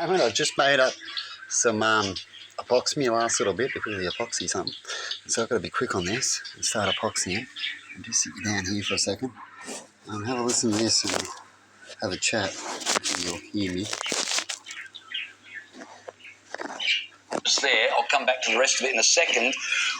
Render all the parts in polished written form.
moment, I've just made up some epoxy, my last little bit, before the epoxy something. So I've got to be quick on this and start epoxying. And just sit you down here for a second. Have a listen to this and have a chat. You'll hear me. There, I'll come back to the rest of it in a second.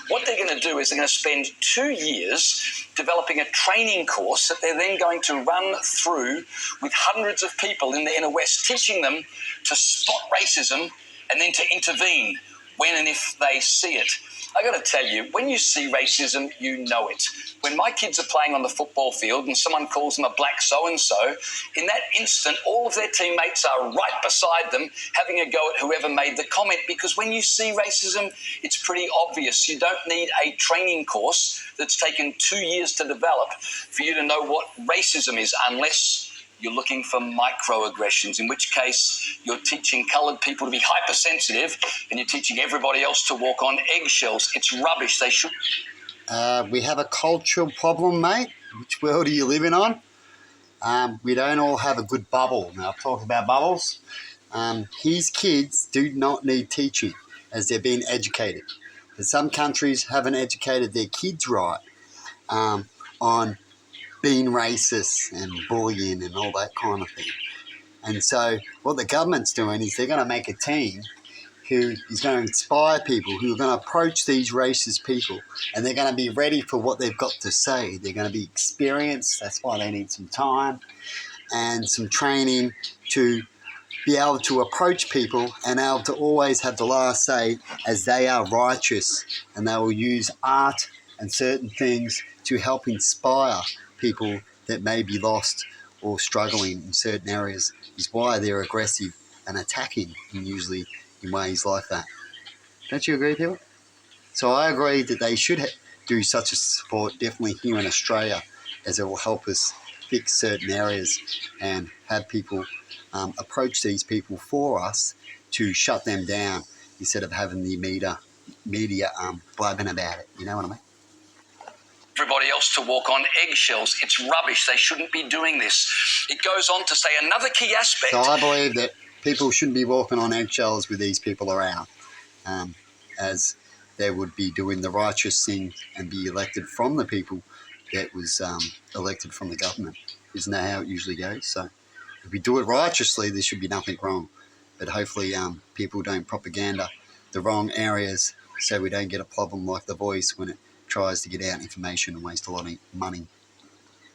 What they're going to do is they're going to spend 2 years developing a training course that they're then going to run through with hundreds of people in the inner west, teaching them to spot racism and then to intervene when and if they see it. I got to tell you, when you see racism, you know it. When my kids are playing on the football field and someone calls them a black so-and-so, in that instant, all of their teammates are right beside them having a go at whoever made the comment, because when you see racism, it's pretty obvious. You don't need a training course that's taken 2 years to develop for you to know what racism is, unless you're looking for microaggressions, in which case you're teaching coloured people to be hypersensitive and you're teaching everybody else to walk on eggshells. It's rubbish. They should. We have a cultural problem, mate. Which world are you living on? We don't all have a good bubble. Now, I've talked about bubbles. His kids do not need teaching as they're being educated. But some countries haven't educated their kids right on being racist and bullying and all that kind of thing. And so what the government's doing is they're going to make a team who is going to inspire people who are going to approach these racist people, and they're going to be ready for what they've got to say. They're going to be experienced. That's why they need some time and some training to be able to approach people and able to always have the last say, as they are righteous, and they will use art and certain things to help inspire people that may be lost or struggling in certain areas. Is why they're aggressive and attacking, and usually in ways like that. Don't you agree, people? So I agree that they should do such a support, definitely here in Australia, as it will help us fix certain areas and have people approach these people for us to shut them down instead of having the media blabbing about it. You know what I mean? Everybody else to walk on eggshells. It's rubbish. They shouldn't be doing this. It goes on to say another key aspect. So I believe that people shouldn't be walking on eggshells with these people around, as they would be doing the righteous thing and be elected from the people that was elected from the government. Isn't that how it usually goes? So if we do it righteously, there should be nothing wrong. But hopefully people don't propaganda the wrong areas, so we don't get a problem like The Voice when it tries to get out information and waste a lot of money.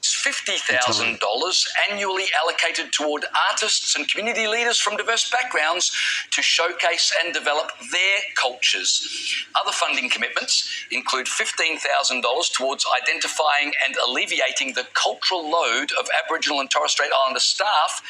$50,000 annually allocated toward artists and community leaders from diverse backgrounds to showcase and develop their cultures. Other funding commitments include $15,000 towards identifying and alleviating the cultural load of Aboriginal and Torres Strait Islander staff,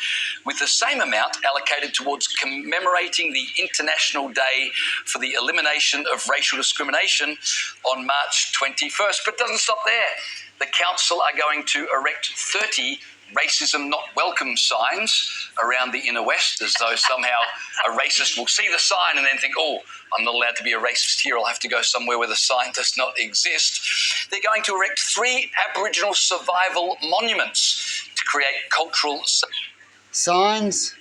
with the same amount allocated towards commemorating the International Day for the Elimination of Racial Discrimination on March 21st. But it doesn't stop there. The council are going to erect 30 racism not welcome signs around the inner west, as though somehow a racist will see the sign and then think, oh, I'm not allowed to be a racist here, I'll have to go somewhere where the sign does not exist. They're going to erect 3 Aboriginal survival monuments to create cultural signs.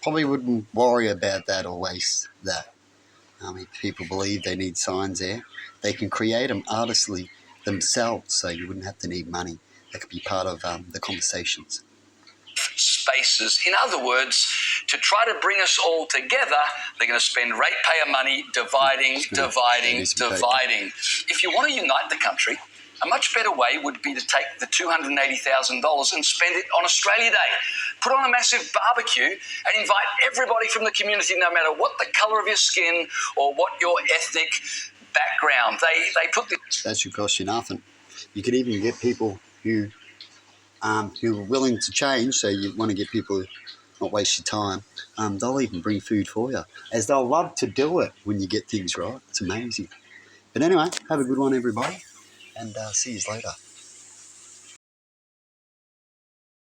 Probably wouldn't worry about that or waste that. If people believe they need signs there, they can create them artistly themselves, so you wouldn't have to need money. That could be part of the conversations. Spaces. In other words, to try to bring us all together, they're going to spend ratepayer money dividing. If you want to unite the country, a much better way would be to take the $280,000 and spend it on Australia Day. Put on a massive barbecue and invite everybody from the community, no matter what the colour of your skin or what your ethnic background. They put the... That should cost you nothing. You could even get people who are willing to change, so you want to get people who not waste your time. They'll even bring food for you, as they'll love to do it when you get things right. It's amazing. But anyway, have a good one, everybody, and see you later.